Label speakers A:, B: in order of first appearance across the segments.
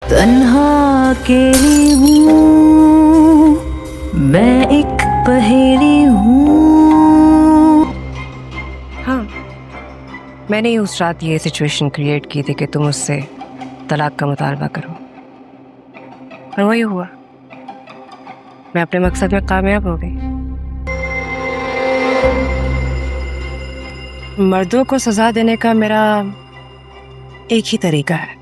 A: तन्हा अकेली हूँ, मैं एक पहेली हूँ।
B: हाँ, मैंने ही उस रात ये सिचुएशन क्रिएट की थी कि तुम उससे तलाक का मुतालबा करो, और वही हुआ। मैं अपने मकसद में कामयाब हो गई। मर्दों को सजा देने का मेरा एक ही तरीका है,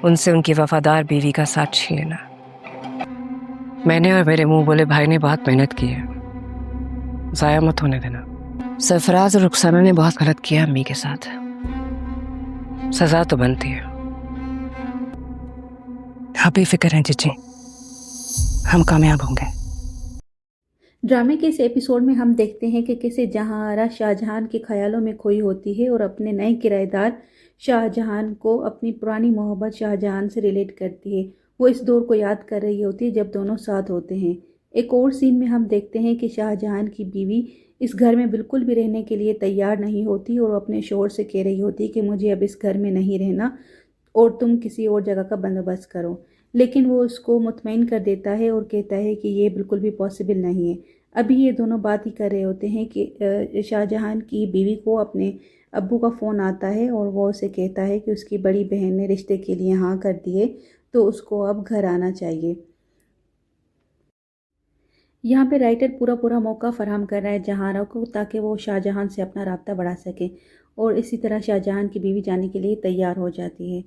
B: उनसे उनकी वफादार बीवी का साथ छीन लेना। मैंने और मेरे मुंह बोले भाई ने बहुत मेहनत की है, जाया मत होने देना। सरफराज और रुखसाना ने बहुत गलत किया अम्मी के साथ, सजा तो बनती है। आप बेफिक्र हैं जीजी, हम कामयाब होंगे।
C: ड्रामे के इस एपिसोड में हम देखते हैं कि कैसे जहांआरा शाहजहां के ख्यालों में खोई होती है और अपने नए किराएदार शाहजहां को अपनी पुरानी मोहब्बत शाहजहां से रिलेट करती है। वो इस दौर को याद कर रही होती है जब दोनों साथ होते हैं। एक और सीन में हम देखते हैं कि शाहजहां की बीवी इस घर में बिल्कुल भी रहने के लिए तैयार नहीं होती और अपने शोहर से कह रही होती कि मुझे अब इस घर में नहीं रहना और तुम किसी और जगह का बंदोबस्त करो। लेकिन वो उसको मुतमईन कर देता है और कहता है कि ये बिल्कुल भी पॉसिबल नहीं है। अभी ये दोनों बात ही कर रहे होते हैं कि शाहजहां की बीवी को अपने अब्बू का फ़ोन आता है और वो उसे कहता है कि उसकी बड़ी बहन ने रिश्ते के लिए हाँ कर दिए, तो उसको अब घर आना चाहिए। यहाँ पे राइटर पूरा पूरा मौका फ़राहम कर रहा है जहांआरा को, ताकि वो शाहजहां से अपना राब्ता बढ़ा सके, और इसी तरह शाहजहां की बीवी जाने के लिए तैयार हो जाती है।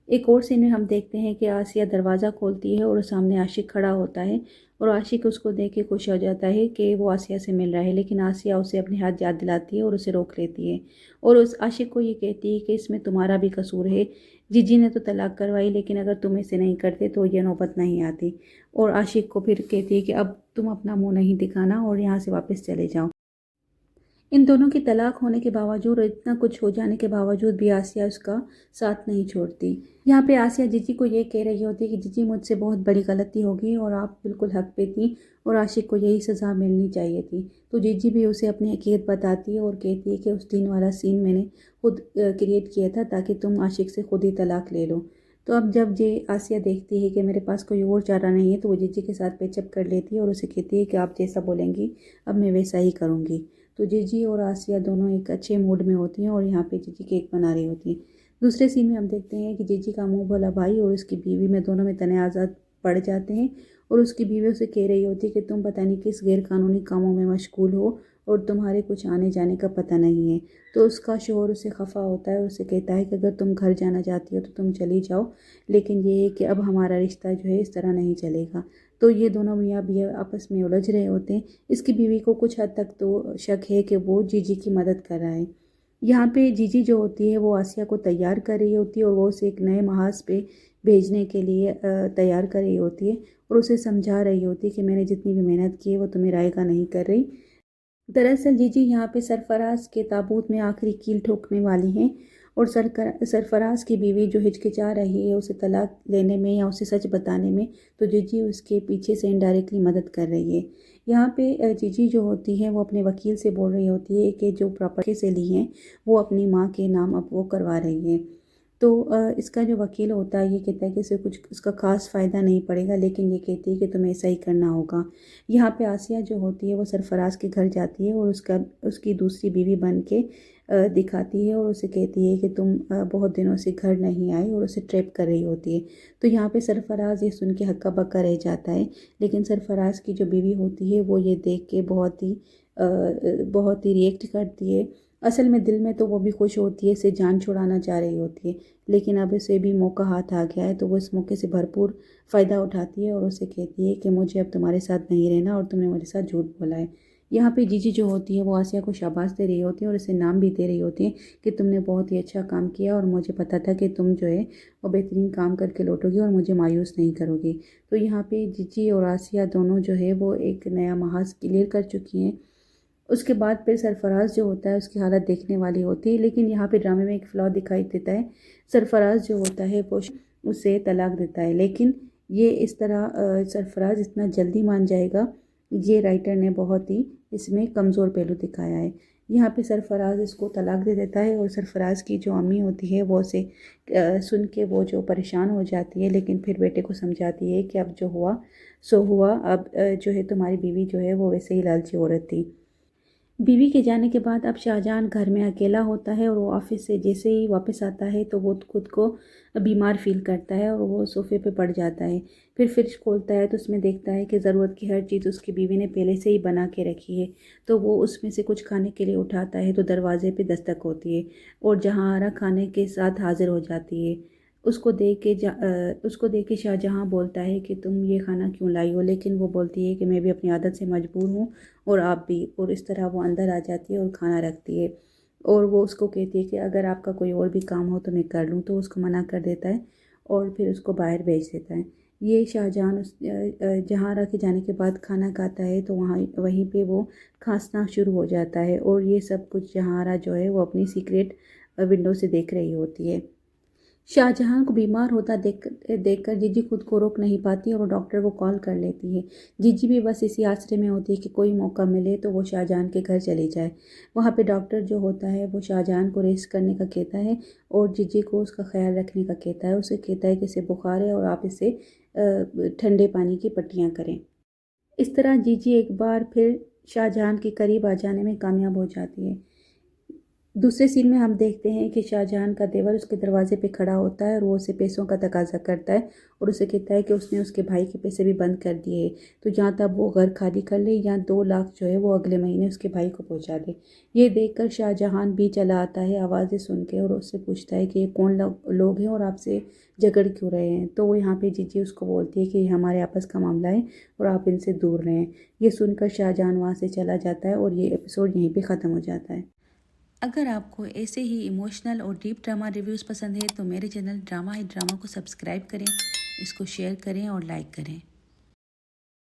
C: एक और सीन में हम देखते हैं कि आसिया दरवाज़ा खोलती है और सामने आशिक खड़ा होता है, और आशिक उसको देख के खुश हो जाता है कि वो आसिया से मिल रहा है, लेकिन आसिया उसे अपने हाथ याद दिलाती है और उसे रोक लेती है, और उस आशिक को ये कहती है कि इसमें तुम्हारा भी कसूर है। जीजी ने तो तलाक करवाई, लेकिन अगर तुम इसे नहीं करते तो ये नौबत नहीं आती। और आशिक को फिर कहती है कि अब तुम अपना मुंह नहीं दिखाना और यहाँ से वापस चले जाओ। इन दोनों की तलाक होने के बावजूद और इतना कुछ हो जाने के बावजूद भी आसिया उसका साथ नहीं छोड़ती। यहाँ पे आसिया जीजी को ये कह रही होती है कि जीजी मुझसे बहुत बड़ी गलती होगी और आप बिल्कुल हक पे थी और आशिक को यही सज़ा मिलनी चाहिए थी। तो जीजी भी उसे अपनी हकीकत बताती है और कहती है कि उस दिन वाला सीन मैंने खुद क्रिएट किया था ताकि तुम आशिक से खुद ही तलाक ले लो। तो अब जब ये आसिया देखती है कि मेरे पास कोई और चारा नहीं है, तो वो जीजी के साथ पेचअप कर लेती है और उसे कहती है कि आप जैसा बोलेंगी अब मैं वैसा ही करूँगी। तो जीजी और आसिया दोनों एक अच्छे मूड में होती हैं और यहाँ पे जीजी केक बना रही होती है। दूसरे सीन में हम देखते हैं कि जीजी का मुंह भोला भाई और उसकी बीवी में दोनों में तनाज़ात बढ़ जाते हैं, और उसकी बीवी उसे कह रही होती है कि तुम पता नहीं किस गैरकानूनी कामों में मशगूल हो और तुम्हारे कुछ आने जाने का पता नहीं है। तो उसका शोहर उसे खफा होता है, उसे कहता है कि अगर तुम घर जाना चाहती हो तो तुम चली जाओ, लेकिन ये है कि अब हमारा रिश्ता जो है इस तरह नहीं चलेगा। तो ये दोनों मियाँ बीवी आपस में उलझ रहे होते हैं। इसकी बीवी को कुछ हद तक तो शक है कि वो जीजी की मदद कर रहा है। यहाँ पे जीजी जो होती है वो आसिया को तैयार कर रही होती है और वो उसे एक नए महाज पे भेजने के लिए तैयार कर रही होती है, और उसे समझा रही होती है कि मैंने जितनी भी मेहनत की है वो तुम्हें रायगा नहीं कर रही। दरअसल जीजी यहाँ पे सरफराज के ताबूत में आखिरी कील ठोकने वाली हैं, और सरफराज की बीवी जो हिचकिचा रही है उसे तलाक लेने में या उसे सच बताने में, तो जीजी उसके पीछे से इनडायरेक्टली मदद कर रही है। यहाँ पे जीजी जो होती है वो अपने वकील से बोल रही होती है कि जो प्रॉपर्टी से ली हैं वो अपनी माँ के नाम अब वो करवा रही है। तो इसका जो वकील होता है ये कहता है कि इसे कुछ इसका ख़ास फ़ायदा नहीं पड़ेगा, लेकिन ये कहती है कि तुम्हें ऐसा ही करना होगा। यहाँ पे आसिया जो होती है वो सरफराज के घर जाती है और उसकी दूसरी बीवी बन के दिखाती है और उसे कहती है कि तुम बहुत दिनों से घर नहीं आई, और उसे ट्रैप कर रही होती है। तो यहाँ पे सरफराज ये सुन के हक्का बक्का रह जाता है, लेकिन सरफराज की जो बीवी होती है वो ये देख के बहुत ही रिएक्ट करती है। असल में दिल में तो वो भी खुश होती है, इसे जान छुड़ाना चाह रही होती है, लेकिन अब इसे भी मौका हाथ आ गया है तो वो इस मौके से भरपूर फ़ायदा उठाती है और उसे कहती है कि मुझे अब तुम्हारे साथ नहीं रहना और तुमने मेरे साथ झूठ बोला है। यहाँ पे जीजी जो होती है वो आसिया को शाबाश दे रही होती है और इसे नाम भी दे रही होती है कि तुमने बहुत ही अच्छा काम किया और मुझे पता था कि तुम जो है वो बेहतरीन काम करके लौटोगी और मुझे मायूस नहीं करोगी। तो यहाँ पे जीजी और आसिया दोनों जो है वो एक नया महाज क्लियर कर चुकी हैं। उसके बाद फिर सरफराज जो होता है उसकी हालत देखने वाली होती है, लेकिन यहाँ पे ड्रामे में एक फ्लॉ दिखाई देता है। सरफराज जो होता है वो उसे तलाक देता है, लेकिन ये इस तरह सरफराज इतना जल्दी मान जाएगा, ये राइटर ने बहुत ही इसमें कमज़ोर पहलू दिखाया है। यहाँ पे सरफराज इसको तलाक दे देता है और सरफराज की जो अम्मी होती है वो उसे सुन के वो जो परेशान हो जाती है, लेकिन फिर बेटे को समझाती है कि अब जो हुआ सो हुआ, अब जो है तुम्हारी बीवी जो है वो वैसे ही लालची औरत थी। बीवी के जाने के बाद अब शाहजहां घर में अकेला होता है और वो ऑफिस से जैसे ही वापस आता है तो वो खुद को बीमार फील करता है और वो सोफ़े पे पड़ जाता है। फिर फ्रिज खोलता है तो उसमें देखता है कि ज़रूरत की हर चीज़ उसकी बीवी ने पहले से ही बना के रखी है। तो वो उसमें से कुछ खाने के लिए उठाता है तो दरवाज़े पे दस्तक होती है और जहांआरा खाने के साथ हाज़िर हो जाती है। उसको देख के शाहजहां बोलता है कि तुम ये खाना क्यों लाई हो, लेकिन वो बोलती है कि मैं भी अपनी आदत से मजबूर हूँ और आप भी। और इस तरह वो अंदर आ जाती है और खाना रखती है और वो उसको कहती है कि अगर आपका कोई और भी काम हो तो मैं कर लूँ, तो उसको मना कर देता है और फिर उसको बाहर भेज देता है। ये शाहजहां जहाँ रखे जाने के बाद खाना खाता है तो वहीं पे वो खांसना शुरू हो जाता है और ये सब कुछ जहांआरा जो है वो अपनी सीक्रेट विंडो से देख रही होती है। शाहजहां को बीमार होता देखकर जीजी खुद को रोक नहीं पाती और वो डॉक्टर को कॉल कर लेती है। जीजी भी बस इसी आसरे में होती है कि कोई मौका मिले तो वो शाहजहां के घर चली जाए। वहाँ पे डॉक्टर जो होता है वो शाहजहां को रेस्ट करने का कहता है और जीजी को उसका ख्याल रखने का कहता है। उसे कहता है कि इसे बुखार है और आप इसे ठंडे पानी की पट्टियाँ करें। इस तरह जीजी एक बार फिर शाहजहां के करीब आ जाने में कामयाब हो जाती है। दूसरे सीन में हम देखते हैं कि शाहजहां का देवर उसके दरवाजे पे खड़ा होता है और वो उसे पैसों का तकाजा करता है और उसे कहता है कि उसने उसके भाई के पैसे भी बंद कर दिए हैं, तो यहाँ तब वो घर खाली कर ले या 2 लाख जो है वो अगले महीने उसके भाई को पहुँचा दे। ये देखकर शाहजहां भी चला आता है आवाज़ें सुन के और उससे पूछता है कि ये कौन लोग हैं और आपसे झगड़ क्यों रहे हैं। तो वो यहाँ पे जीजी उसको बोलती है कि ये हमारे आपस का मामला है और आप इनसे दूर रहें। ये सुनकर शाहजहां वहाँ से चला जाता है और ये एपिसोड यहीं पर ख़त्म हो जाता है। अगर आपको ऐसे ही इमोशनल और डीप ड्रामा रिव्यूज़ पसंद है तो मेरे चैनल ड्रामा ही ड्रामा को सब्सक्राइब करें, इसको शेयर करें और लाइक करें।